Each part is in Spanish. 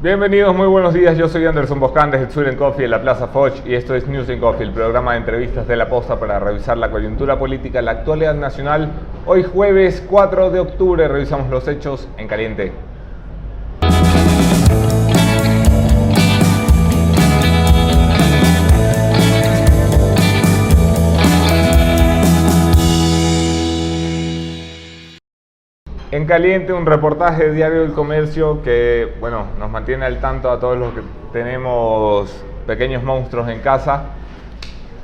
Bienvenidos, muy buenos días. Yo soy Anderson Boscan desde el Sur Coffee en la Plaza Foch y esto es News Coffee, el programa de entrevistas de La Posta para revisar la coyuntura política, la actualidad nacional. Hoy jueves 4 de octubre revisamos los hechos en caliente. En caliente, un reportaje de Diario del Comercio que, nos mantiene al tanto a todos los que tenemos pequeños monstruos en casa.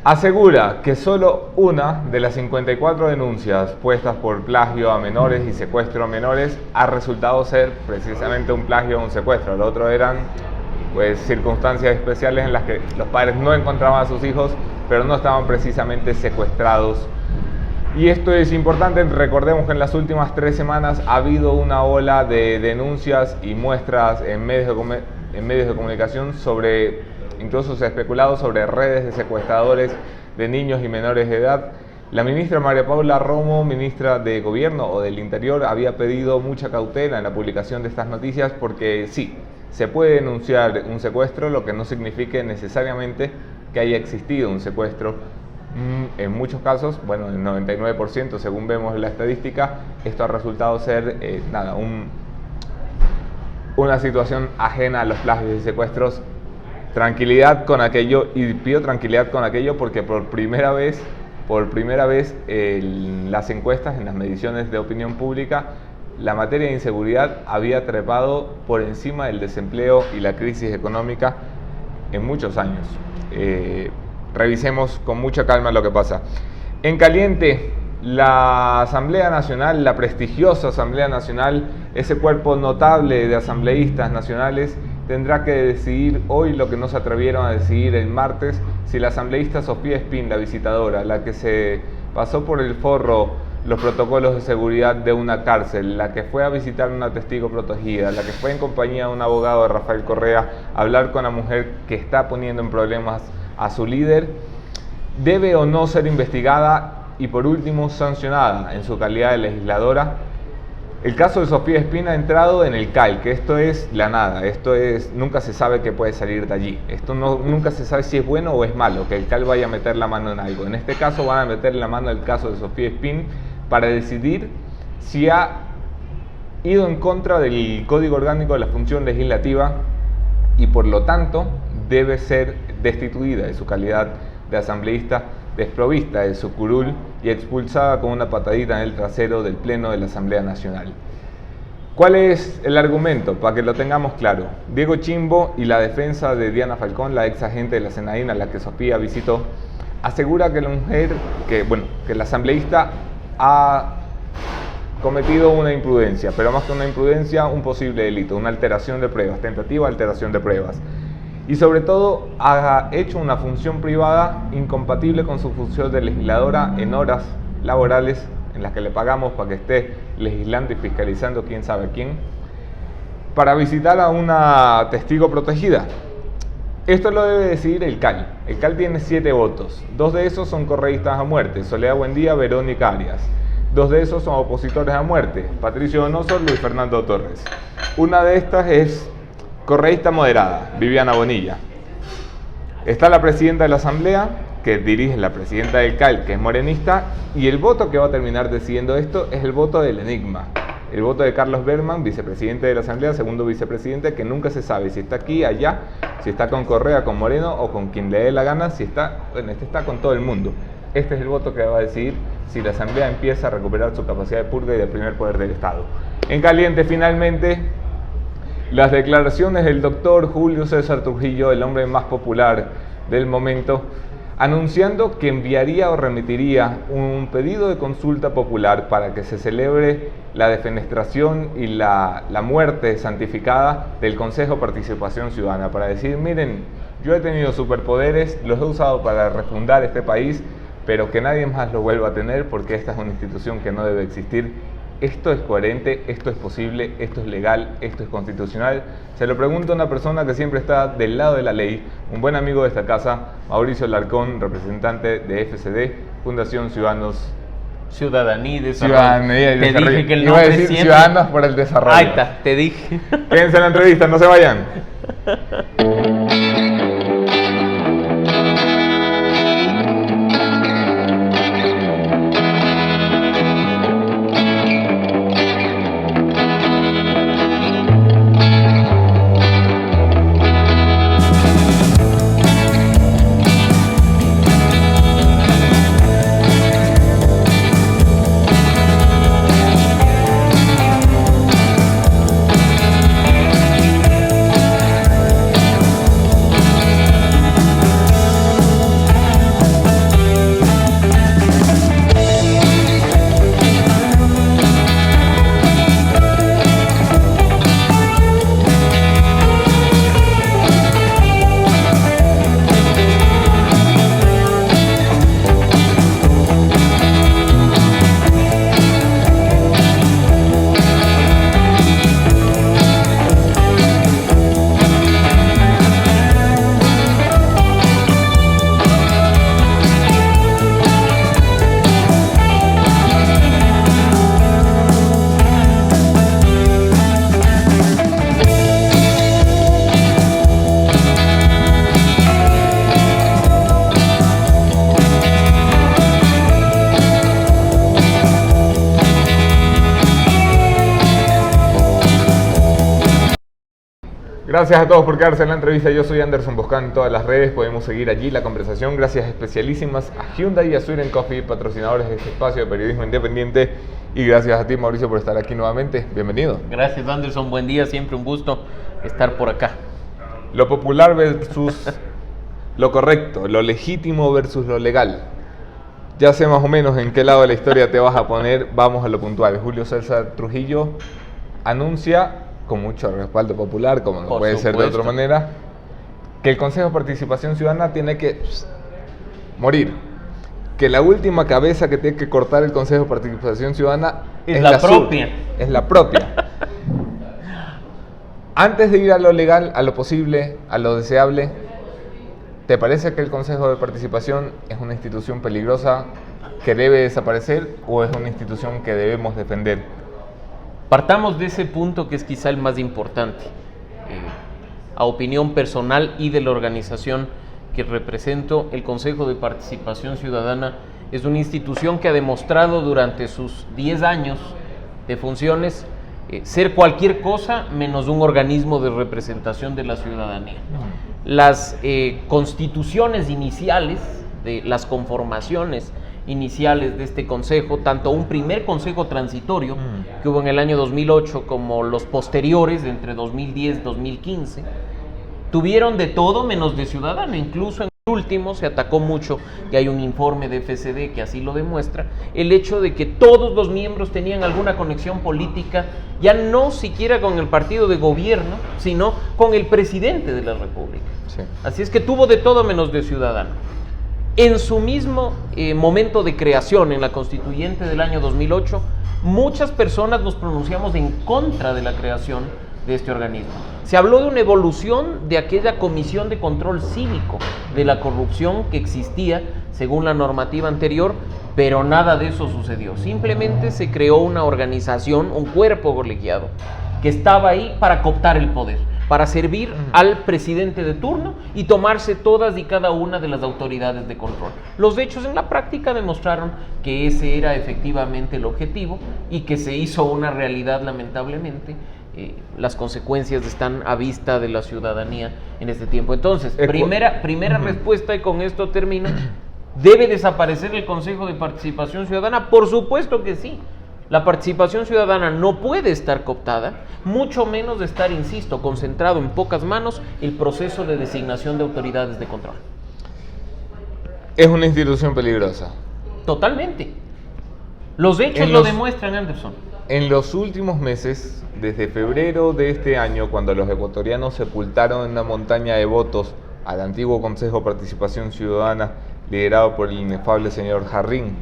Asegura que solo una de las 54 denuncias puestas por plagio a menores y secuestro a menores ha resultado ser precisamente un plagio o un secuestro. Lo otro eran circunstancias especiales en las que los padres no encontraban a sus hijos, pero no estaban precisamente secuestrados. Y esto es importante, recordemos que en las últimas 3 semanas ha habido una ola de denuncias y muestras en medios de comunicación sobre, incluso se ha especulado sobre redes de secuestradores de niños y menores de edad. La ministra María Paula Romo, ministra de Gobierno o del Interior, había pedido mucha cautela en la publicación de estas noticias porque sí, se puede denunciar un secuestro, lo que no signifique necesariamente que haya existido un secuestro. En muchos casos, el 99% según vemos la estadística, esto ha resultado ser una situación ajena a los plagios y secuestros. Tranquilidad con aquello, y pido tranquilidad con aquello porque por primera vez en las encuestas, en las mediciones de opinión pública, la materia de inseguridad había trepado por encima del desempleo y la crisis económica en muchos años. Revisemos con mucha calma lo que pasa. En caliente, la Asamblea Nacional, la prestigiosa Asamblea Nacional, ese cuerpo notable de asambleístas nacionales, tendrá que decidir hoy lo que no se atrevieron a decidir el martes, si la asambleísta Sofía Espín, la visitadora, la que se pasó por el forro los protocolos de seguridad de una cárcel, la que fue a visitar a una testigo protegida, la que fue en compañía de un abogado de Rafael Correa a hablar con la mujer que está poniendo en problemas a su líder, debe o no ser investigada y por último sancionada en su calidad de legisladora. El caso de Sofía Espín ha entrado en el CAL, que esto es la nada, nunca se sabe qué puede salir de allí, nunca se sabe si es bueno o es malo, que el CAL vaya a meter la mano en algo. En este caso van a meter la mano en el caso de Sofía Espín para decidir si ha ido en contra del Código Orgánico de la Función Legislativa y por lo tanto debe ser destituida de su calidad de asambleísta, desprovista de su curul y expulsada con una patadita en el trasero del Pleno de la Asamblea Nacional. ¿Cuál es el argumento? Para que lo tengamos claro. Diego Chimbo y la defensa de Diana Falcón, la ex agente de la SENADIN a la que Sofía visitó, asegura que la mujer, que la asambleísta ha cometido una imprudencia, pero más que una imprudencia, un posible delito, una alteración de pruebas, tentativa de alteración de pruebas. Y sobre todo ha hecho una función privada incompatible con su función de legisladora en horas laborales en las que le pagamos para que esté legislando y fiscalizando quién sabe quién, para visitar a una testigo protegida. Esto lo debe decidir el CAL. El CAL tiene 7 votos, 2 de esos son correístas a muerte, Soledad Buendía, Verónica Arias. 2 de esos son opositores a muerte, Patricio Donoso, Luis Fernando Torres. Una de estas es correísta moderada, Viviana Bonilla. Está la presidenta de la Asamblea, que dirige la presidenta del CAL, que es morenista, y el voto que va a terminar decidiendo esto es el voto del enigma. El voto de Carlos Berman, vicepresidente de la Asamblea, segundo vicepresidente, que nunca se sabe si está aquí, allá, si está con Correa, con Moreno o con quien le dé la gana, está con todo el mundo. Este es el voto que va a decidir si la Asamblea empieza a recuperar su capacidad de purga y de primer poder del Estado. En caliente, finalmente, las declaraciones del doctor Julio César Trujillo, el hombre más popular del momento, anunciando que enviaría o remitiría un pedido de consulta popular para que se celebre la defenestración y la muerte santificada del Consejo de Participación Ciudadana, para decir, miren, yo he tenido superpoderes, los he usado para refundar este país, pero que nadie más los vuelva a tener porque esta es una institución que no debe existir. Esto es coherente, esto es posible, esto es legal, esto es constitucional. Se lo pregunto a una persona que siempre está del lado de la ley, un buen amigo de esta casa, Mauricio Larcón, representante de FCD, Fundación Ciudadanos Ciudadanía y Desarrollo. Ciudadanía y te Desarrollo. dije que el Iba a nombre decir siempre... Ciudadanos por el Desarrollo. Ahí está, te dije. Quédense en la entrevista, no se vayan. Gracias a todos por quedarse en la entrevista. Yo soy Anderson Boscan en todas las redes. Podemos seguir allí la conversación. Gracias especialísimas a Hyundai y a Sweden Coffee, patrocinadores de este espacio de periodismo independiente. Y gracias a ti, Mauricio, por estar aquí nuevamente. Bienvenido. Gracias, Anderson. Buen día. Siempre un gusto estar por acá. Lo popular versus lo correcto, lo legítimo versus lo legal. Ya sé más o menos en qué lado de la historia te vas a poner. Vamos a lo puntual. Julio César Trujillo anuncia, con mucho respaldo popular, como no puede ser de otra manera, que el Consejo de Participación Ciudadana tiene que morir. Que la última cabeza que tiene que cortar el Consejo de Participación Ciudadana es la propia. Es la propia. Antes de ir a lo legal, a lo posible, a lo deseable, ¿te parece que el Consejo de Participación es una institución peligrosa que debe desaparecer o es una institución que debemos defender? Partamos de ese punto que es quizá el más importante. A opinión personal y de la organización que represento, el Consejo de Participación Ciudadana es una institución que ha demostrado durante sus 10 años de funciones ser cualquier cosa menos un organismo de representación de la ciudadanía. Las constituciones iniciales, de las conformaciones iniciales de este consejo, tanto un primer consejo transitorio que hubo en el año 2008 como los posteriores entre 2010 y 2015, tuvieron de todo menos de ciudadano. Incluso en el último se atacó mucho, y hay un informe de FCD que así lo demuestra, el hecho de que todos los miembros tenían alguna conexión política, ya no siquiera con el partido de gobierno, sino con el presidente de la República. Sí. Así es que tuvo de todo menos de ciudadano. En su mismo momento de creación, en la constituyente del año 2008, muchas personas nos pronunciamos en contra de la creación de este organismo. Se habló de una evolución de aquella comisión de control cívico de la corrupción que existía según la normativa anterior, pero nada de eso sucedió. Simplemente se creó una organización, un cuerpo colegiado, que estaba ahí para cooptar el poder, para servir al presidente de turno y tomarse todas y cada una de las autoridades de control. Los hechos en la práctica demostraron que ese era efectivamente el objetivo y que se hizo una realidad, lamentablemente. Las consecuencias están a vista de la ciudadanía en este tiempo. Entonces, primera respuesta, y con esto termino. ¿Debe desaparecer el Consejo de Participación Ciudadana? Por supuesto que sí. La participación ciudadana no puede estar cooptada, mucho menos de estar, insisto, concentrado en pocas manos el proceso de designación de autoridades de control. Es una institución peligrosa. Totalmente. Los hechos lo demuestran, Anderson. En los últimos meses, desde febrero de este año, cuando los ecuatorianos sepultaron en una montaña de votos al antiguo Consejo de Participación Ciudadana, liderado por el inefable señor Jarrín,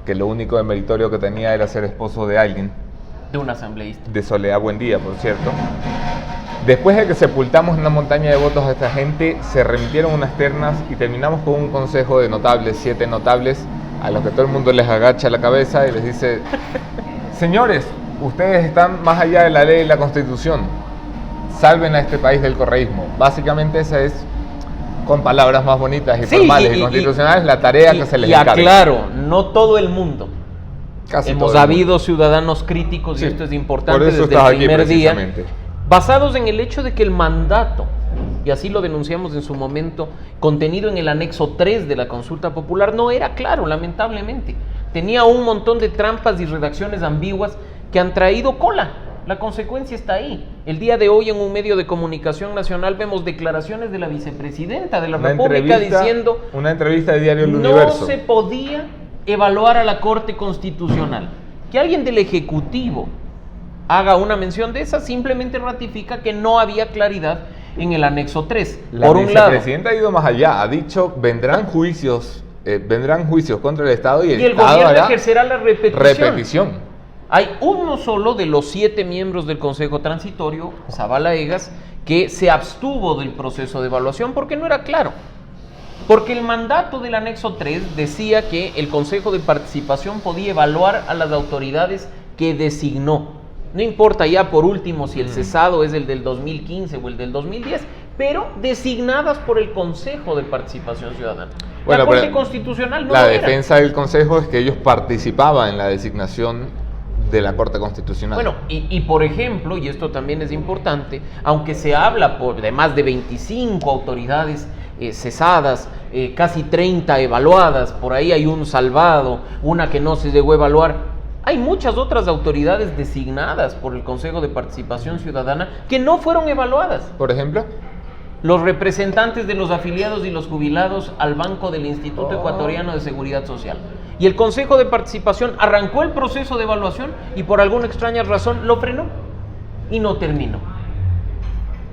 que lo único de meritorio que tenía era ser esposo de alguien. De un asambleísta. De Soledad Buendía, por cierto. Después de que sepultamos en una montaña de votos a esta gente, se remitieron unas ternas y terminamos con un consejo de notables, 7 notables, a los que todo el mundo les agacha la cabeza y les dice: señores, ustedes están más allá de la ley y la Constitución, salven a este país del correísmo. Básicamente esa es, con palabras más bonitas y formales y constitucionales, la tarea que se les encarga. Y aclaro, no todo el mundo. Casi hemos habido ciudadanos críticos, sí, y esto es importante desde el primer día, basados en el hecho de que el mandato, y así lo denunciamos en su momento, contenido en el anexo 3 de la consulta popular, no era claro, lamentablemente. Tenía un montón de trampas y redacciones ambiguas que han traído cola. La consecuencia está ahí. El día de hoy en un medio de comunicación nacional vemos declaraciones de la vicepresidenta de la República diciendo... Una entrevista de Diario El Universo. No se podía evaluar a la Corte Constitucional. Que alguien del Ejecutivo haga una mención de esa simplemente ratifica que no había claridad en el anexo 3. La vicepresidenta ha ido más allá, ha dicho vendrán juicios contra el Estado y el Estado gobierno hará ejercerá la repetición. Hay uno solo de los 7 miembros del Consejo Transitorio, Zavala Egas, que se abstuvo del proceso de evaluación porque no era claro. Porque el mandato del anexo 3 decía que el Consejo de Participación podía evaluar a las autoridades que designó. No importa ya por último si el cesado es el del 2015 o el del 2010, pero designadas por el Consejo de Participación Ciudadana. Bueno, la Corte Constitucional no la lo era. defensa del Consejo es que ellos participaban en la designación de la Corte Constitucional. Bueno, y por ejemplo, y esto también es importante, aunque se habla de más de 25 autoridades cesadas, casi 30 evaluadas, por ahí hay un salvado, una que no se llegó a evaluar, hay muchas otras autoridades designadas por el Consejo de Participación Ciudadana que no fueron evaluadas. Por ejemplo, los representantes de los afiliados y los jubilados al Banco del Instituto Ecuatoriano de Seguridad Social. Y el Consejo de Participación arrancó el proceso de evaluación y por alguna extraña razón lo frenó y no terminó.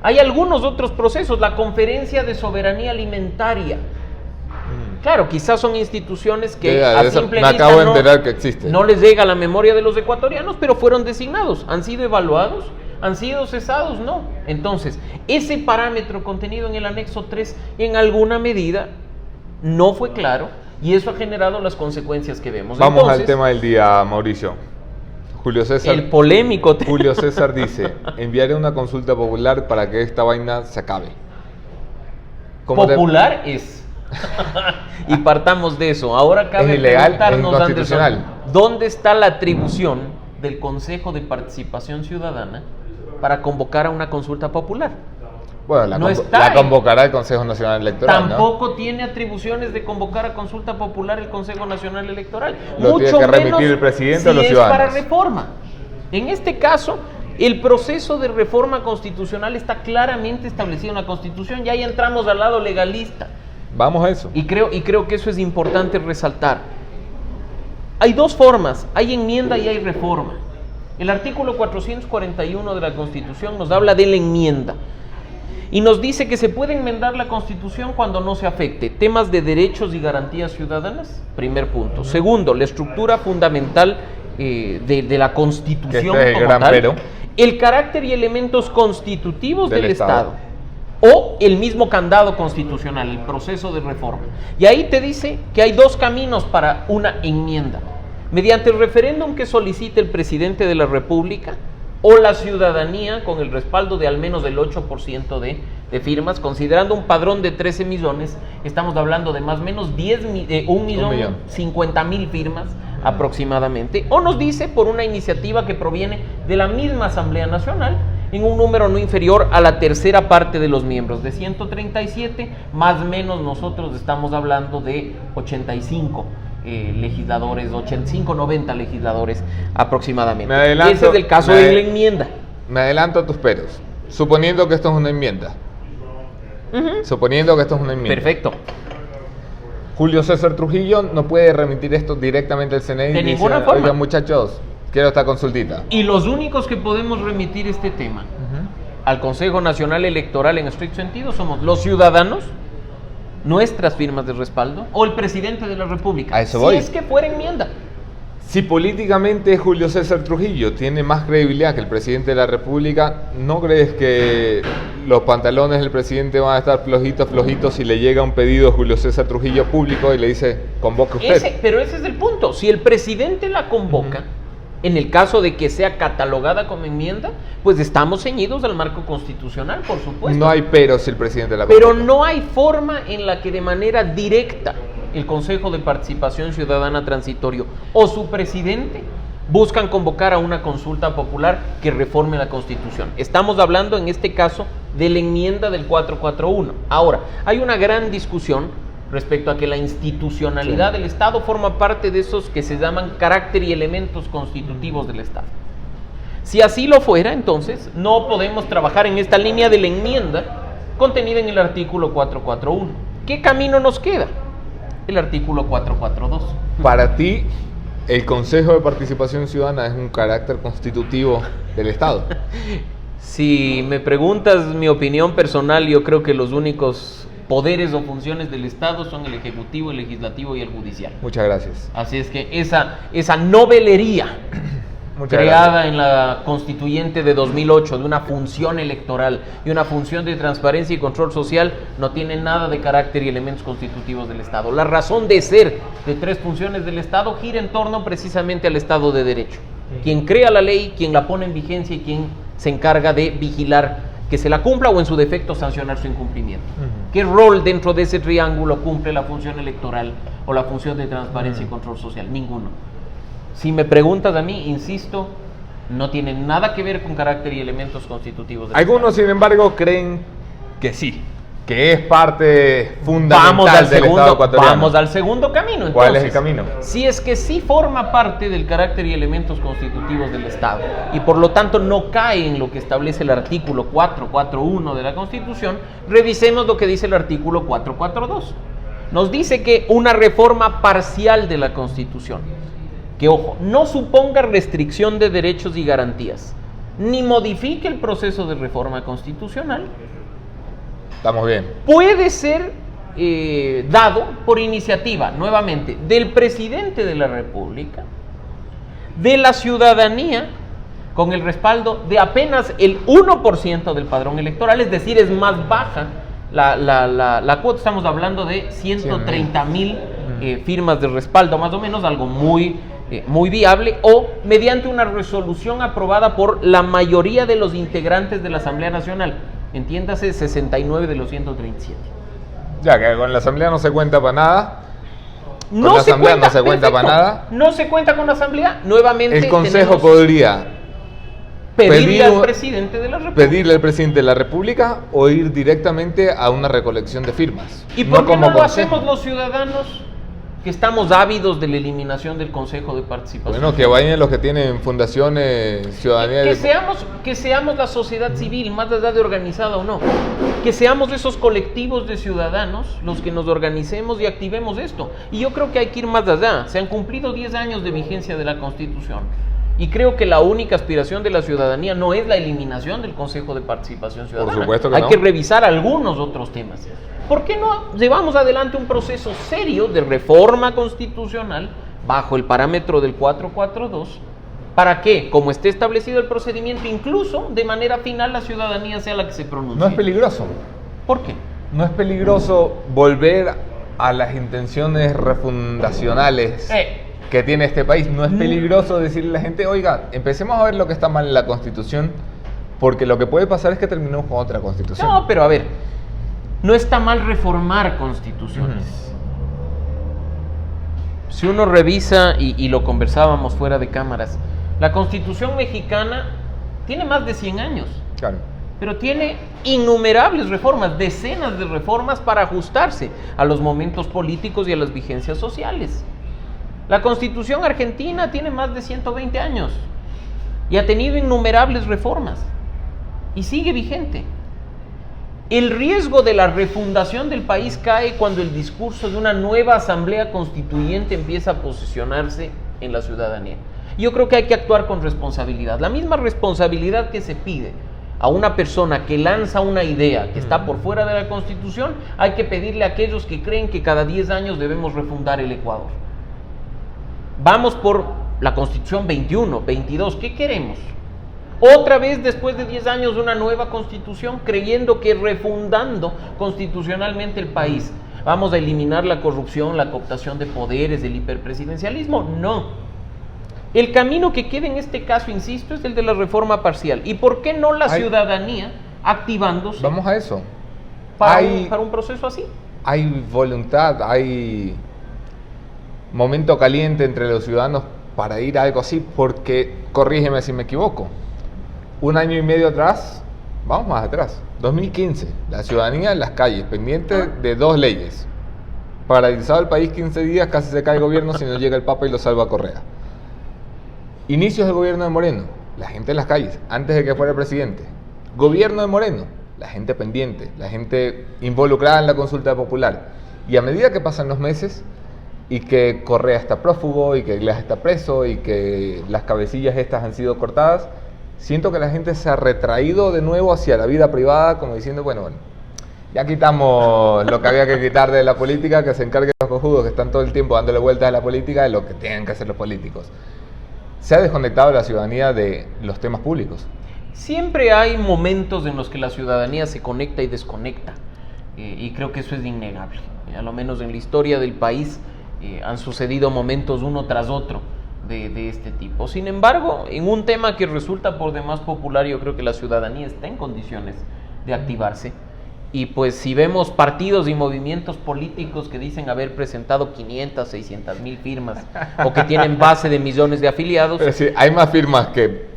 Hay algunos otros procesos, la Conferencia de Soberanía Alimentaria. Claro, quizás son instituciones que a simple vista me acabo de enterar que existen. No les llega a la memoria de los ecuatorianos, pero fueron designados, han sido evaluados, han sido cesados, no. Entonces, ese parámetro contenido en el anexo 3 en alguna medida no fue claro y eso ha generado las consecuencias que vemos. Vamos Entonces, al tema del día, Mauricio. Julio César, el polémico tema. Julio César dice: enviaré una consulta popular para que esta vaina se acabe. Popular es. Y partamos de eso. Ahora cabe es ilegal, preguntarnos, es inconstitucional. Anderson, ¿dónde está la atribución del Consejo de Participación Ciudadana para convocar a una consulta popular? Bueno, la convocará el Consejo Nacional Electoral. Tampoco tiene atribuciones de convocar a consulta popular el Consejo Nacional Electoral. Lo Mucho tiene que remitir menos el presidente si a los es ciudadanos. para reforma. En este caso, el proceso de reforma constitucional está claramente establecido en la Constitución y ahí entramos al lado legalista. Vamos a eso. Y creo que eso es importante resaltar. Hay dos formas, hay enmienda y hay reforma. El artículo 441 de la Constitución nos habla de la enmienda y nos dice que se puede enmendar la Constitución cuando no se afecte temas de derechos y garantías ciudadanas, primer punto. Segundo, la estructura fundamental de la Constitución como tal, el carácter y elementos constitutivos del Estado. O el mismo candado constitucional, el proceso de reforma. Y ahí te dice que hay dos caminos para una enmienda. Mediante el referéndum que solicite el presidente de la República o la ciudadanía con el respaldo de al menos el 8% de firmas, considerando un padrón de 13 millones, estamos hablando de más o menos 1.050.000 firmas aproximadamente. O nos dice por una iniciativa que proviene de la misma Asamblea Nacional, en un número no inferior a la tercera parte de los miembros, de 137, más o menos nosotros estamos hablando de 85 legisladores, 85, 90 legisladores aproximadamente. Ese es el caso de la enmienda. Me adelanto a tus peros, suponiendo que esto es una enmienda. Suponiendo que esto es una enmienda. Perfecto. Julio César Trujillo no puede remitir esto directamente al CNE. De ninguna forma. Oigan, muchachos, quiero esta consultita. Y los únicos que podemos remitir este tema al Consejo Nacional Electoral en estricto sentido somos los ciudadanos, nuestras firmas de respaldo, o el presidente de la República. A eso voy. Si es que fuera enmienda. Si políticamente Julio César Trujillo tiene más credibilidad que el presidente de la República, ¿no crees que los pantalones del presidente van a estar flojitos si le llega un pedido a Julio César Trujillo público y le dice, convoque usted. Pero ese es el punto. Si el presidente la convoca, en el caso de que sea catalogada como enmienda, pues estamos ceñidos al marco constitucional, por supuesto. No hay pero si el presidente la convoca. Pero no hay forma en la que de manera directa el Consejo de Participación Ciudadana Transitorio o su presidente buscan convocar a una consulta popular que reforme la Constitución. Estamos hablando en este caso de la enmienda del 441. Ahora, hay una gran discusión respecto a que la institucionalidad del Estado forma parte de esos que se llaman carácter y elementos constitutivos del Estado. Si así lo fuera, entonces no podemos trabajar en esta línea de la enmienda contenida en el artículo 441. ¿Qué camino nos queda? El artículo 442. Para ti, ¿el Consejo de Participación Ciudadana es un carácter constitutivo del Estado? Si me preguntas mi opinión personal, yo creo que los únicos poderes o funciones del Estado son el Ejecutivo, el Legislativo y el Judicial. Muchas gracias. Así es que esa novelería creada en la Constituyente de 2008 de una función electoral y una función de transparencia y control social no tiene nada de carácter y elementos constitutivos del Estado. La razón de ser de tres funciones del Estado gira en torno precisamente al Estado de Derecho. Quien crea la ley, quien la pone en vigencia y quien se encarga de vigilar que se la cumpla o en su defecto sancionar su incumplimiento. ¿Qué rol dentro de ese triángulo cumple la función electoral o la función de transparencia y control social? Ninguno. Si me preguntas a mí, insisto, no tiene nada que ver con carácter y elementos constitutivos del Algunos, Estado. sin embargo, creen que sí, que es parte fundamental del Estado ecuatoriano. Vamos al segundo camino. Entonces, ¿cuál es el camino? Si es que sí forma parte del carácter y elementos constitutivos del Estado y por lo tanto no cae en lo que establece el artículo 441 de la Constitución, revisemos lo que dice el artículo 442. Nos dice que una reforma parcial de la Constitución, que ojo, no suponga restricción de derechos y garantías, ni modifique el proceso de reforma constitucional, Estamos bien. puede ser dado por iniciativa, nuevamente, del presidente de la República, de la ciudadanía, con el respaldo de apenas el 1% del padrón electoral, es decir, es más baja la cuota. Estamos hablando de 130,000 firmas de respaldo, más o menos, algo muy viable, o mediante una resolución aprobada por la mayoría de los integrantes de la Asamblea Nacional, entiéndase 69 de los 137. Ya que con la Asamblea no se cuenta para nada. No la se Asamblea cuenta, no se cuenta perfecto. para nada. No se cuenta con la Asamblea, nuevamente El Consejo tenemos podría pedirle al presidente de la República. pedirle al presidente de la República o ir directamente a una recolección de firmas. ¿Y por qué no lo consejo. hacemos los ciudadanos que estamos ávidos de la eliminación del Consejo de Participación? Bueno, que vayan los que tienen fundaciones, ciudadanía. Que seamos la sociedad civil, más allá de organizada o no, que seamos esos colectivos de ciudadanos los que nos organicemos y activemos esto. Y yo creo que hay que ir más allá. Se han cumplido 10 años de vigencia de la Constitución y creo que la única aspiración de la ciudadanía no es la eliminación del Consejo de Participación Ciudadana. Por supuesto que hay no. que revisar algunos otros temas. ¿Por qué no llevamos adelante un proceso serio de reforma constitucional bajo el parámetro del 442 para que, como esté establecido el procedimiento, incluso de manera final la ciudadanía sea la que se pronuncie? No es peligroso. ¿Por qué? No es peligroso volver a las intenciones refundacionales que tiene este país. No es peligroso decirle a la gente, oiga, empecemos a ver lo que está mal en la Constitución, porque lo que puede pasar es que terminemos con otra Constitución. No, pero a ver, no está mal reformar constituciones. Si uno revisa, y lo conversábamos fuera de cámaras, la Constitución mexicana tiene más de 100 años. Claro. Pero tiene innumerables reformas, decenas de reformas para ajustarse a los momentos políticos y a las vigencias sociales. La Constitución argentina tiene más de 120 años y ha tenido innumerables reformas y sigue vigente. El riesgo de la refundación del país cae cuando el discurso de una nueva asamblea constituyente empieza a posicionarse en la ciudadanía. Yo creo que hay que actuar con responsabilidad, la misma responsabilidad que se pide a una persona que lanza una idea que está por fuera de la Constitución, hay que pedirle a aquellos que creen que cada 10 años debemos refundar el Ecuador. Vamos por la Constitución 21, 22, ¿qué queremos? Otra vez, después de 10 años, una nueva constitución, creyendo que refundando constitucionalmente el país vamos a eliminar la corrupción, la cooptación de poderes, el hiperpresidencialismo. No. El camino que queda en este caso, insisto, es el de la reforma parcial. ¿Y por qué no la ciudadanía activándose? Vamos a eso. Para un proceso así. Hay voluntad, hay momento caliente entre los ciudadanos para ir a algo así, porque, corrígeme si me equivoco, 1 año y medio atrás, vamos más atrás, 2015, la ciudadanía en las calles, pendiente de 2 leyes. Paralizado el país 15 días, casi se cae el gobierno si no llega el Papa y lo salva a Correa. Inicios del gobierno de Moreno, la gente en las calles, antes de que fuera presidente. Gobierno de Moreno, la gente pendiente, la gente involucrada en la consulta popular. Y a medida que pasan los meses y que Correa está prófugo y que Iglesias está preso y que las cabecillas estas han sido cortadas, siento que la gente se ha retraído de nuevo hacia la vida privada, como diciendo, bueno, ya quitamos lo que había que quitar de la política, que se encarguen los cojudos que están todo el tiempo dándole vueltas a la política de lo que tienen que hacer los políticos. Se ha desconectado la ciudadanía de los temas públicos. Siempre hay momentos en los que la ciudadanía se conecta y desconecta, y creo que eso es innegable. A lo menos en la historia del país han sucedido momentos uno tras otro de este tipo. Sin embargo, en un tema que resulta por demás popular, yo creo que la ciudadanía está en condiciones de activarse. Y pues si vemos partidos y movimientos políticos que dicen haber presentado 500, 600 mil firmas o que tienen base de millones de afiliados. Pero sí, hay más firmas que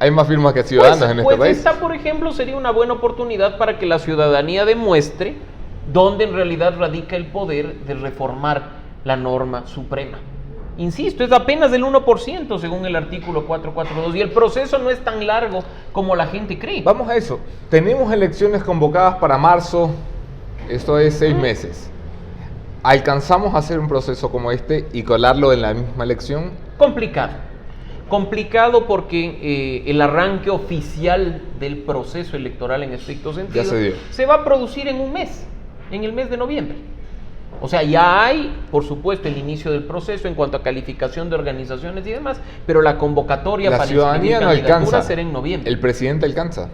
ciudadanos en este país. Esta, por ejemplo, sería una buena oportunidad para que la ciudadanía demuestre dónde en realidad radica el poder de reformar la norma suprema. Insisto, es apenas del 1% según el artículo 442 y el proceso no es tan largo como la gente cree. Vamos a eso. Tenemos elecciones convocadas para marzo, esto es 6 meses. ¿Alcanzamos a hacer un proceso como este y colarlo en la misma elección? Complicado porque el arranque oficial del proceso electoral en estricto sentido se va a producir en un mes, en el mes de noviembre. O sea, ya hay, por supuesto, el inicio del proceso en cuanto a calificación de organizaciones y demás, pero la convocatoria para inscribir candidaturas será en noviembre. ¿El presidente alcanza?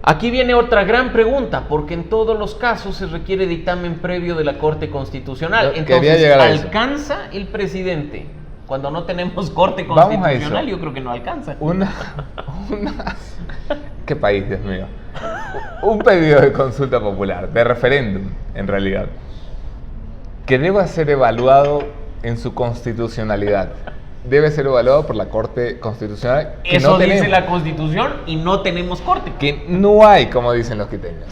Aquí viene otra gran pregunta, porque en todos los casos se requiere dictamen previo de la Corte Constitucional. Entonces, ¿alcanza el presidente? Cuando no tenemos Corte Constitucional, yo creo que no alcanza. ¿Qué país, Dios mío? Un pedido de consulta popular, de referéndum, en realidad, que deba ser evaluado en su constitucionalidad. Debe ser evaluado por la Corte Constitucional. Eso dice la Constitución y no tenemos Corte. Que no hay, como dicen los quiteños.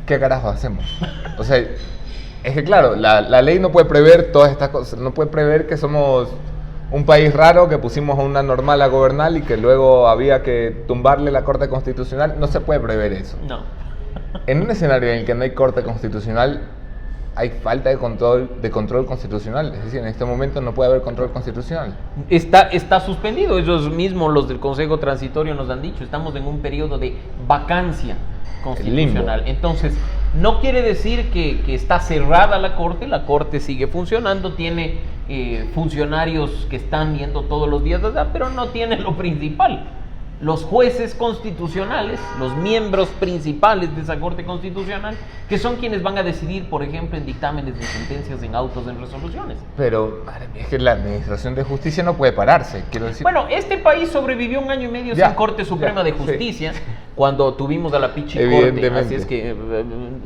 ¿Qué carajo hacemos? O sea, es que claro, la ley no puede prever todas estas cosas. No puede prever que somos un país raro, que pusimos a una normal a gobernar y que luego había que tumbarle la Corte Constitucional. No se puede prever eso. No. En un escenario en el que no hay Corte Constitucional, hay falta de control constitucional. Es decir, en este momento no puede haber control constitucional. Está suspendido. Ellos mismos, los del Consejo Transitorio, nos han dicho, estamos en un periodo de vacancia constitucional. Entonces, no quiere decir que está cerrada la Corte sigue funcionando, tiene funcionarios que están yendo todos los días allá, pero no tiene lo principal. Los jueces constitucionales, los miembros principales de esa Corte Constitucional, que son quienes van a decidir, por ejemplo, en dictámenes de sentencias, en autos, en resoluciones. Pero es que la Administración de Justicia no puede pararse, quiero decir. Bueno, este país sobrevivió 1 año y medio sin Corte Suprema de Justicia, cuando tuvimos a la Pichi Corte. Así es que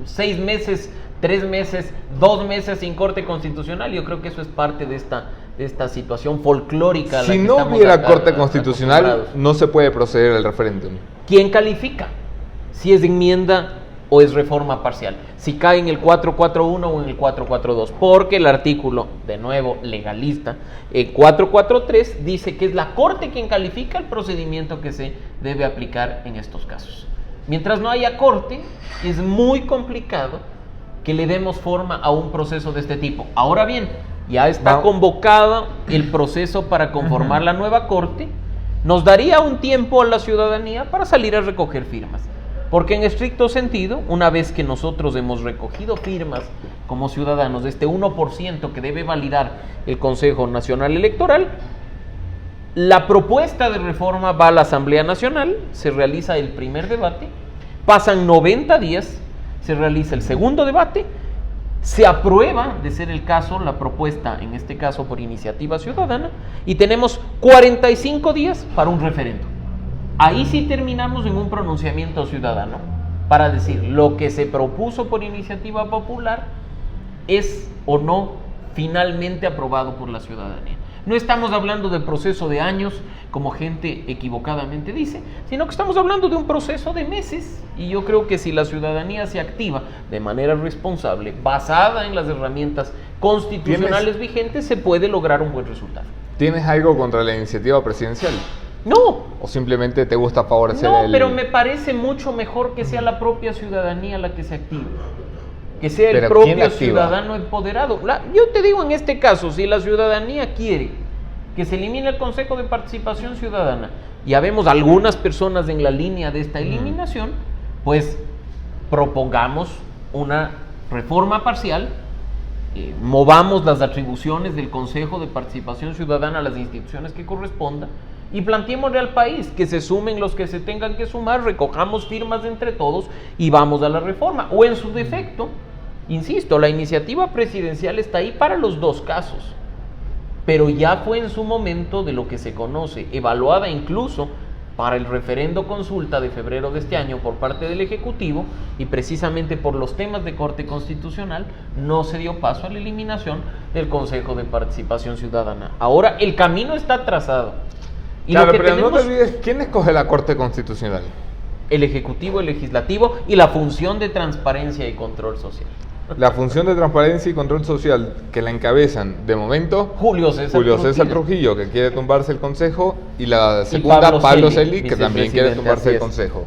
6 meses, 3 meses, 2 meses sin Corte Constitucional, yo creo que eso es parte de esta situación folclórica. Si no hubiera Corte Constitucional, no se puede proceder al referéndum. ¿Quién califica? Si es enmienda o es reforma parcial. Si cae en el 441 o en el 442. Porque el artículo, de nuevo, legalista, el 443 dice que es la Corte quien califica el procedimiento que se debe aplicar en estos casos. Mientras no haya Corte, es muy complicado que le demos forma a un proceso de este tipo. Ahora bien, ya está convocado el proceso para conformar la nueva Corte. Nos daría un tiempo a la ciudadanía para salir a recoger firmas. Porque en estricto sentido, una vez que nosotros hemos recogido firmas como ciudadanos de este 1% que debe validar el Consejo Nacional Electoral, La propuesta de reforma va a la Asamblea Nacional, se realiza el primer debate, pasan 90 días, se realiza el segundo debate, se aprueba, de ser el caso, la propuesta, en este caso por iniciativa ciudadana, y tenemos 45 días para un referendo. Ahí sí terminamos en un pronunciamiento ciudadano para decir lo que se propuso por iniciativa popular es o no finalmente aprobado por la ciudadanía. No estamos hablando de proceso de años, como gente equivocadamente dice, sino que estamos hablando de un proceso de meses. Y yo creo que si la ciudadanía se activa de manera responsable, basada en las herramientas constitucionales vigentes, se puede lograr un buen resultado. ¿Tienes algo contra la iniciativa presidencial? No. ¿O simplemente te gusta favorecer No, pero me parece mucho mejor que sea la propia ciudadanía la que se active. Que sea el propio ciudadano empoderado. Yo te digo, en este caso, si la ciudadanía quiere que se elimine el Consejo de Participación Ciudadana, ya vemos algunas personas en la línea de esta eliminación, pues propongamos una reforma parcial, movamos las atribuciones del Consejo de Participación Ciudadana a las instituciones que corresponda y planteémosle al país que se sumen los que se tengan que sumar, recojamos firmas entre todos y vamos a la reforma. O en su defecto, insisto, la iniciativa presidencial está ahí para los dos casos, pero ya fue en su momento, de lo que se conoce, evaluada incluso para el referendo consulta de febrero de este año por parte del Ejecutivo, y precisamente por los temas de corte constitucional no se dio paso a la eliminación del Consejo de Participación Ciudadana. Ahora el camino está trazado. Y claro, pero no te olvides, ¿quién escoge la Corte Constitucional? El Ejecutivo, el Legislativo y la función de transparencia y control social. La función de transparencia y control social que la encabezan, de momento, Julio César Trujillo, que quiere tumbarse el Consejo, y la segunda, Pablo Celi, que también quiere tumbarse el Consejo.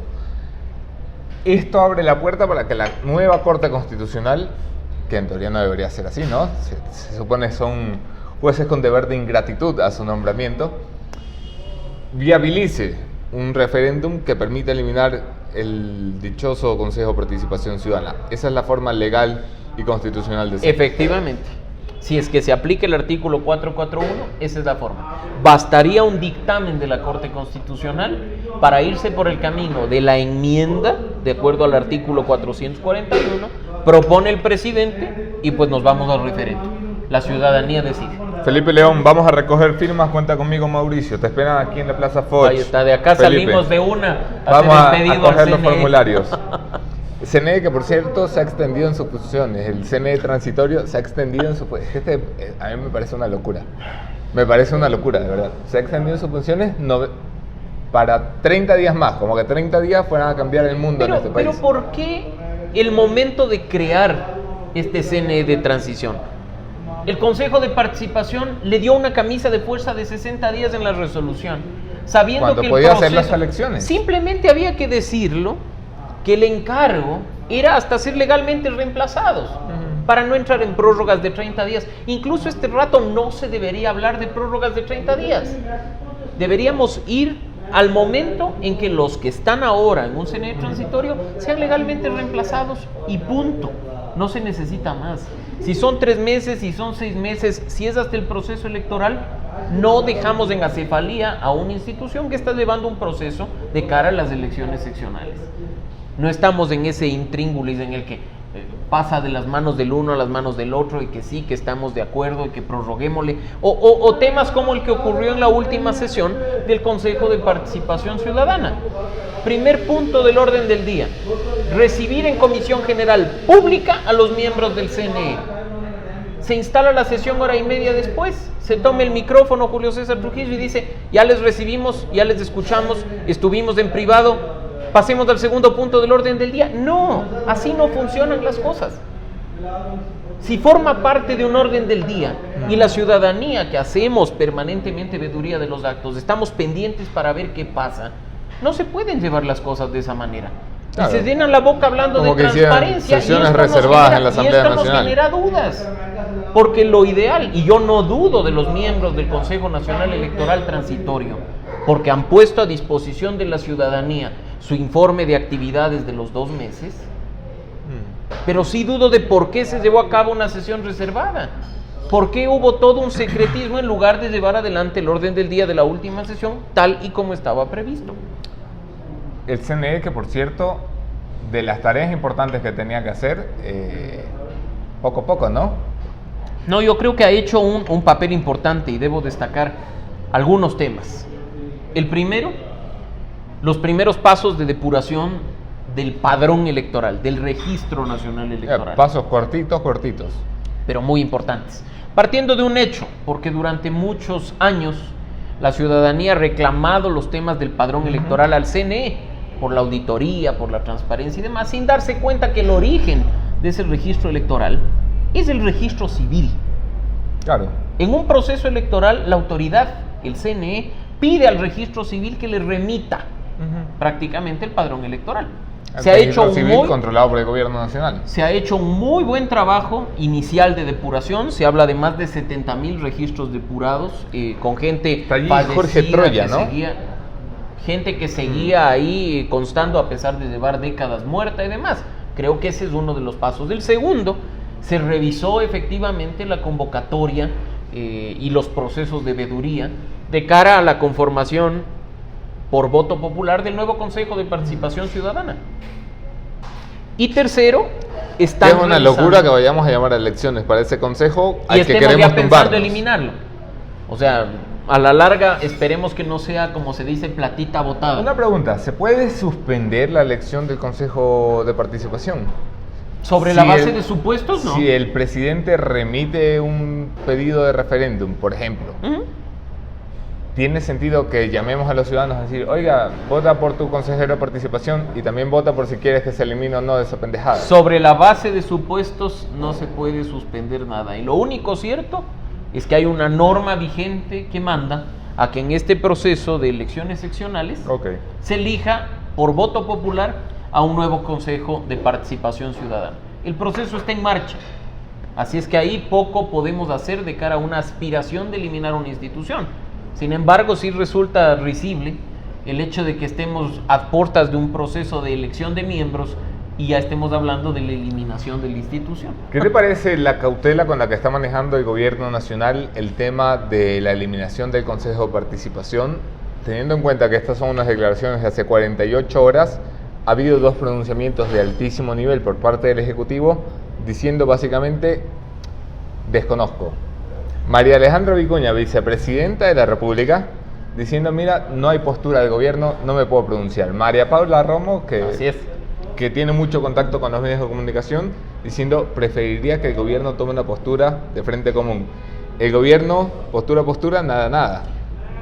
Esto abre la puerta para que la nueva Corte Constitucional, que en teoría no debería ser así, ¿no? Se supone son jueces con deber de ingratitud a su nombramiento, viabilice un referéndum que permita eliminar el dichoso Consejo de Participación Ciudadana. Esa es la forma legal y constitucional de ser. Efectivamente. Si es que se aplica el artículo 441, esa es la forma. Bastaría un dictamen de la Corte Constitucional para irse por el camino de la enmienda, de acuerdo al artículo 441, propone el presidente y pues nos vamos al referendo. La ciudadanía decide. Felipe León, vamos a recoger firmas, cuenta conmigo Mauricio, te esperan aquí en la Plaza Foch. Ahí está, de acá Felipe, salimos de una vamos a coger los formularios. El CNE, que por cierto se ha extendido en sus funciones, el CNE transitorio se ha extendido en sus funciones. A mí me parece una locura, de verdad. Se ha extendido en sus funciones para 30 días más, como que 30 días fueran a cambiar el mundo en este país. Pero ¿por qué el momento de crear este CNE de transición? El Consejo de Participación le dio una camisa de fuerza de 60 días en la resolución, sabiendo cuando que podía hacer las elecciones. Simplemente había que decirlo, que el encargo era hasta ser legalmente reemplazados, para no entrar en prórrogas de 30 días. Incluso este rato no se debería hablar de prórrogas de 30 días. Deberíamos ir al momento en que los que están ahora en un CNE transitorio sean legalmente reemplazados y punto. No se necesita más. Si son 3 meses, si son 6 meses, si es hasta el proceso electoral, no dejamos en acefalía a una institución que está llevando un proceso de cara a las elecciones seccionales. No estamos en ese intríngulis en el que pasa de las manos del uno a las manos del otro y que sí, que estamos de acuerdo y que prorroguémosle, o temas como el que ocurrió en la última sesión del Consejo de Participación Ciudadana. Primer punto del orden del día: recibir en comisión general pública a los miembros del CNE. Se instala la sesión hora y media después, se toma el micrófono Julio César Trujillo y dice: ya les recibimos, ya les escuchamos, estuvimos en privado, pasemos al segundo punto del orden del día. No, así no funcionan las cosas. Si forma parte de un orden del día y la ciudadanía, que hacemos permanentemente veeduría de los actos, estamos pendientes para ver qué pasa, no se pueden llevar las cosas de esa manera. Claro. Y se llenan la boca hablando como de transparencia. Sesiones reservadas en la Asamblea Nacional. Y esto nos genera dudas. Porque lo ideal, y yo no dudo de los miembros del Consejo Nacional Electoral Transitorio, porque han puesto a disposición de la ciudadanía su informe de actividades de los 2 meses, pero sí dudo de por qué se llevó a cabo una sesión reservada. ¿Por qué hubo todo un secretismo en lugar de llevar adelante el orden del día de la última sesión tal y como estaba previsto? El CNE, que por cierto, de las tareas importantes que tenía que hacer, poco a poco, ¿no? No, yo creo que ha hecho un papel importante y debo destacar algunos temas. El primero, los primeros pasos de depuración del padrón electoral, del registro nacional electoral. Pasos cortitos, pero muy importantes. Partiendo de un hecho, porque durante muchos años la ciudadanía ha reclamado los temas del padrón electoral al CNE, por la auditoría, por la transparencia y demás, sin darse cuenta que el origen de ese registro electoral es el registro civil. Claro. En un proceso electoral, la autoridad, el CNE, pide al registro civil que le remita prácticamente el padrón electoral. Se ha hecho civil controlado por el gobierno nacional. Se ha hecho un muy buen trabajo inicial de depuración. Se habla de más de 70,000 registros depurados, con gente Jorge Troya, ¿no? Gente que seguía ahí constando a pesar de llevar décadas muerta y demás. Creo que ese es uno de los pasos. El segundo, se revisó efectivamente la convocatoria y los procesos de veeduría de cara a la conformación por voto popular del nuevo Consejo de Participación Ciudadana. Y tercero, es una locura que vayamos a llamar a elecciones para ese consejo al que queremos tumbarnos. Eliminarlo. O sea, a la larga esperemos que no sea, como se dice, platita botada. Una pregunta, ¿se puede suspender la elección del Consejo de Participación? Sobre la base de supuestos, no. Si el presidente remite un pedido de referéndum, por ejemplo, ¿tiene sentido que llamemos a los ciudadanos a decir, oiga, vota por tu consejero de participación y también vota por si quieres que se elimine o no de esa pendejada? Sobre la base de supuestos no se puede suspender nada. Y lo único cierto es que hay una norma vigente que manda a que en este proceso de elecciones seccionales se elija por voto popular a un nuevo Consejo de Participación Ciudadana. El proceso está en marcha. Así es que ahí poco podemos hacer de cara a una aspiración de eliminar una institución. Sin embargo, sí resulta risible el hecho de que estemos a puertas de un proceso de elección de miembros y ya estemos hablando de la eliminación de la institución. ¿Qué te parece la cautela con la que está manejando el gobierno nacional el tema de la eliminación del Consejo de Participación? Teniendo en cuenta que estas son unas declaraciones de hace 48 horas, ha habido 2 pronunciamientos de altísimo nivel por parte del Ejecutivo diciendo básicamente, desconozco. María Alejandra Vicuña, vicepresidenta de la República, diciendo, mira, no hay postura del gobierno, no me puedo pronunciar. María Paula Romo, que tiene mucho contacto con los medios de comunicación, diciendo, preferiría que el gobierno tome una postura de frente común. El gobierno, postura, nada.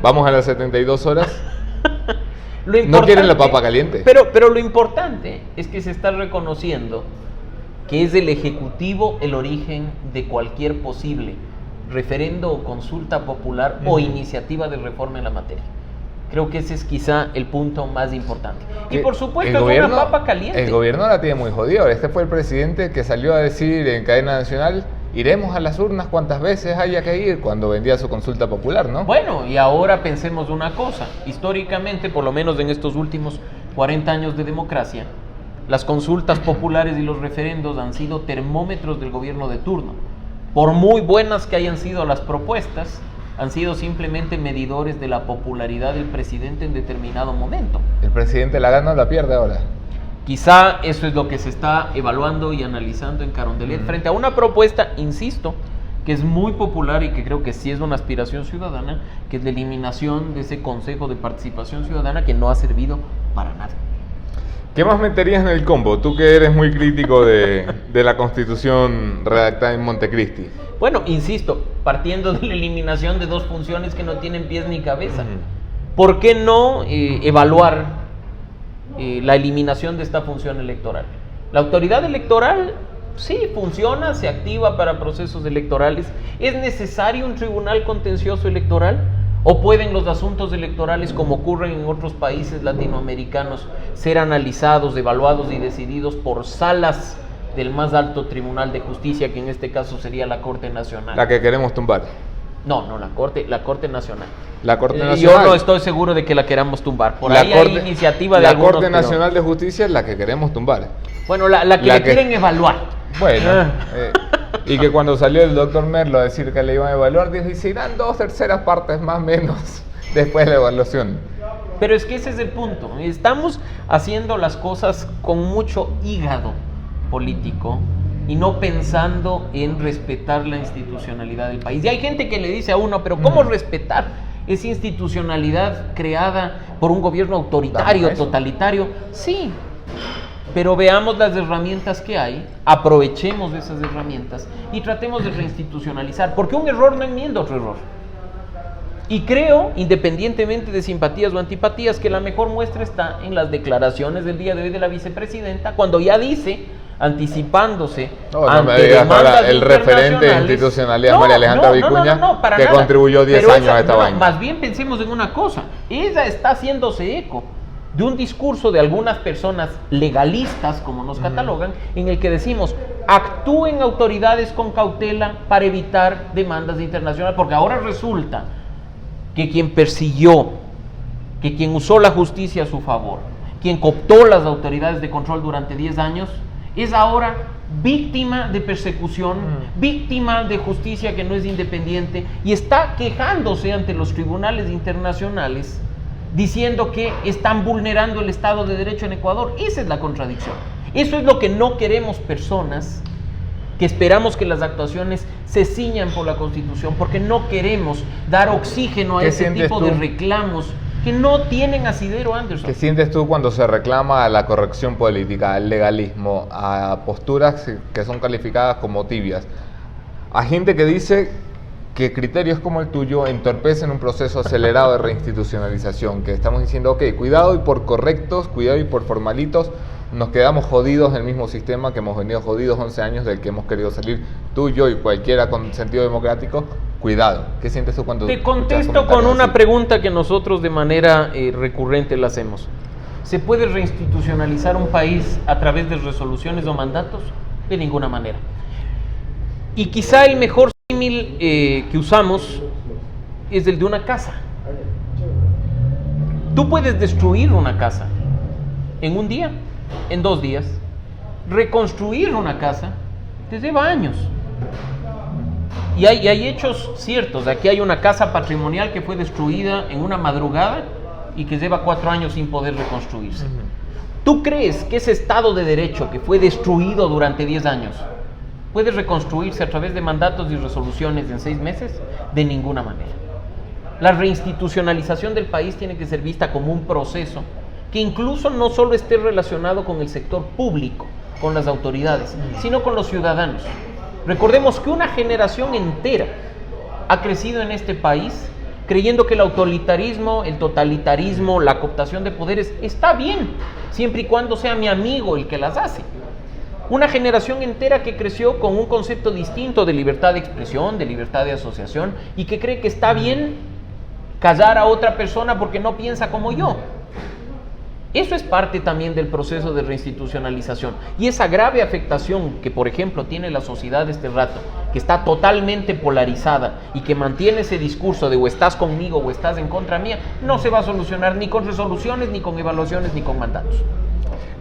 Vamos a las 72 horas. No quieren la papa caliente. Pero lo importante es que se está reconociendo que es el Ejecutivo el origen de cualquier posible referendo o consulta popular o iniciativa de reforma en la materia. Creo que ese es quizá el punto más importante. Y por supuesto es una papa caliente. El gobierno la tiene muy jodida. Este fue el presidente que salió a decir en cadena nacional, iremos a las urnas cuantas veces haya que ir, cuando vendía su consulta popular, ¿no? Bueno, y ahora pensemos una cosa. Históricamente, por lo menos en estos últimos 40 años de democracia, las consultas populares y los referendos han sido termómetros del gobierno de turno. Por muy buenas que hayan sido las propuestas, han sido simplemente medidores de la popularidad del presidente en determinado momento. ¿El presidente la gana o la pierde ahora? Quizá eso es lo que se está evaluando y analizando en Carondelet frente a una propuesta, insisto, que es muy popular y que creo que sí es una aspiración ciudadana, que es la eliminación de ese Consejo de Participación Ciudadana que no ha servido para nada. ¿Qué más meterías en el combo? Tú que eres muy crítico de la Constitución redactada en Montecristi. Bueno, insisto, partiendo de la eliminación de 2 funciones que no tienen pies ni cabeza. ¿Por qué no evaluar la eliminación de esta función electoral? La autoridad electoral sí funciona, se activa para procesos electorales. ¿Es necesario un tribunal contencioso electoral? ¿O pueden los asuntos electorales, como ocurren en otros países latinoamericanos, ser analizados, evaluados y decididos por salas del más alto tribunal de justicia, que en este caso sería la Corte Nacional? La que queremos tumbar. No, la Corte Nacional. La Corte Nacional. Yo no estoy seguro de que la queramos tumbar. Por ahí hay iniciativa de algunos. La Corte Nacional de Justicia es la que queremos tumbar. Bueno, la que quieren evaluar. Bueno, Y que cuando salió el doctor Merlo a decir que le iban a evaluar, dijo, y se irán 2/3 partes más o menos después de la evaluación. Pero es que ese es el punto. Estamos haciendo las cosas con mucho hígado político y no pensando en respetar la institucionalidad del país. Y hay gente que le dice a uno, pero ¿cómo respetar esa institucionalidad creada por un gobierno autoritario, totalitario? Sí, pero veamos las herramientas que hay, aprovechemos de esas herramientas y tratemos de reinstitucionalizar, porque un error no enmienda otro error. Y creo, independientemente de simpatías o antipatías, que la mejor muestra está en las declaraciones del día de hoy de la vicepresidenta, cuando ya dice, anticipándose ante demandas el referente de institucionalidad, María Alejandra Vicuña, que nada. Contribuyó 10 años a esta vaina. Más bien pensemos en una cosa, ella está haciéndose eco de un discurso de algunas personas legalistas, como nos catalogan, en el que decimos, actúen autoridades con cautela para evitar demandas internacionales, porque ahora resulta que quien persiguió, que quien usó la justicia a su favor, quien cooptó las autoridades de control durante 10 años, es ahora víctima de persecución, víctima de justicia que no es independiente, y está quejándose ante los tribunales internacionales, diciendo que están vulnerando el Estado de Derecho en Ecuador. Esa es la contradicción. Eso es lo que no queremos personas que esperamos que las actuaciones se ciñan por la Constitución, porque no queremos dar oxígeno a ese tipo de reclamos que no tienen asidero, Anderson. ¿Qué sientes tú cuando se reclama a la corrección política, al legalismo, a posturas que son calificadas como tibias? A gente que dice que criterios como el tuyo entorpecen un proceso acelerado de reinstitucionalización, que estamos diciendo, ok, cuidado y por correctos, cuidado y por formalitos, nos quedamos jodidos en el mismo sistema que hemos venido jodidos 11 años del que hemos querido salir, tú, yo y cualquiera con sentido democrático. Cuidado. ¿Qué sientes tú cuando te contesto con una pregunta que nosotros de manera recurrente la hacemos? ¿Se puede reinstitucionalizar un país a través de resoluciones o mandatos? De ninguna manera. Y quizá el mejor símil que usamos es el de una casa. Tú puedes destruir una casa en un día, en 2 días. Reconstruir una casa te lleva años. Y hay hechos ciertos. Aquí hay una casa patrimonial que fue destruida en una madrugada y que lleva 4 años sin poder reconstruirse. ¿Tú crees que ese Estado de Derecho que fue destruido durante 10 años puede reconstruirse a través de mandatos y resoluciones en 6 meses? De ninguna manera. La reinstitucionalización del país tiene que ser vista como un proceso que incluso no solo esté relacionado con el sector público, con las autoridades, sino con los ciudadanos. Recordemos que una generación entera ha crecido en este país creyendo que el autoritarismo, el totalitarismo, la cooptación de poderes está bien, siempre y cuando sea mi amigo el que las hace. Una generación entera que creció con un concepto distinto de libertad de expresión, de libertad de asociación, y que cree que está bien callar a otra persona porque no piensa como yo. Eso es parte también del proceso de reinstitucionalización. Y esa grave afectación que, por ejemplo, tiene la sociedad de este rato, que está totalmente polarizada y que mantiene ese discurso de o estás conmigo o estás en contra mía, no se va a solucionar ni con resoluciones, ni con evaluaciones, ni con mandatos.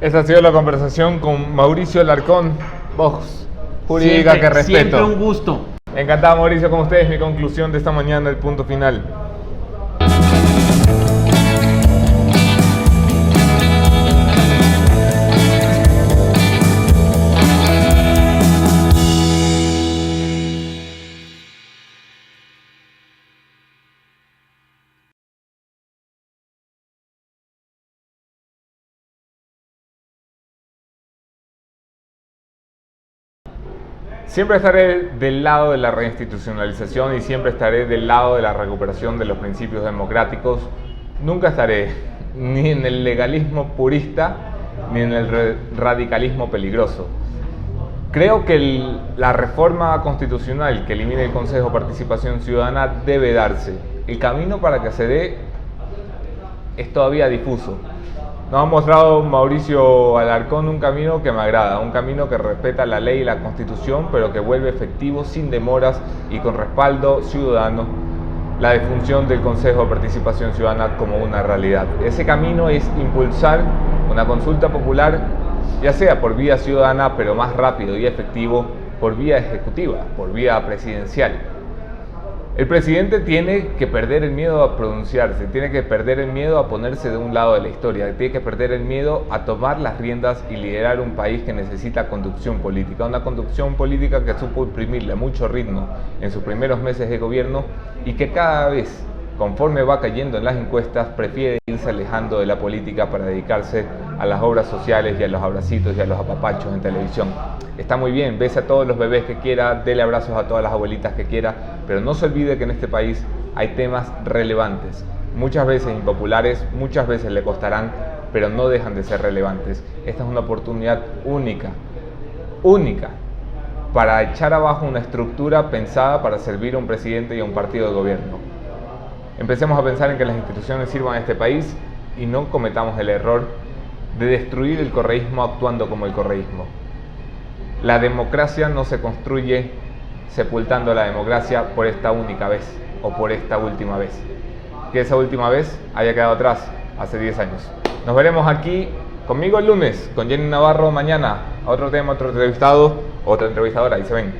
Esta ha sido la conversación con Mauricio Alarcón, voz jurídica que respeto. Siempre un gusto. Encantado, Mauricio, con ustedes. Mi conclusión de esta mañana, el punto final. Siempre estaré del lado de la reinstitucionalización y siempre estaré del lado de la recuperación de los principios democráticos. Nunca estaré ni en el legalismo purista ni en el radicalismo peligroso. Creo que la reforma constitucional que elimine el Consejo de Participación Ciudadana debe darse. El camino para que se dé es todavía difuso. Nos ha mostrado Mauricio Alarcón un camino que me agrada, un camino que respeta la ley y la Constitución, pero que vuelve efectivo, sin demoras y con respaldo ciudadano, la defunción del Consejo de Participación Ciudadana como una realidad. Ese camino es impulsar una consulta popular, ya sea por vía ciudadana, pero más rápido y efectivo por vía ejecutiva, por vía presidencial. El presidente tiene que perder el miedo a pronunciarse, tiene que perder el miedo a ponerse de un lado de la historia, tiene que perder el miedo a tomar las riendas y liderar un país que necesita conducción política, una conducción política que supo imprimirle mucho ritmo en sus primeros meses de gobierno y que cada vez, conforme va cayendo en las encuestas, prefiere irse alejando de la política para dedicarse a las obras sociales y a los abracitos y a los apapachos en televisión. Está muy bien, bese a todos los bebés que quiera, dele abrazos a todas las abuelitas que quiera, pero no se olvide que en este país hay temas relevantes, muchas veces impopulares, muchas veces le costarán, pero no dejan de ser relevantes. Esta es una oportunidad única, para echar abajo una estructura pensada para servir a un presidente y a un partido de gobierno. Empecemos a pensar en que las instituciones sirvan a este país y no cometamos el error de destruir el correísmo actuando como el correísmo. La democracia no se construye sepultando la democracia por esta única vez o por esta última vez. Que esa última vez haya quedado atrás hace 10 años. Nos veremos aquí conmigo el lunes, con Jenny Navarro mañana. Otro tema, otro entrevistado, otra entrevistadora, ahí se ven.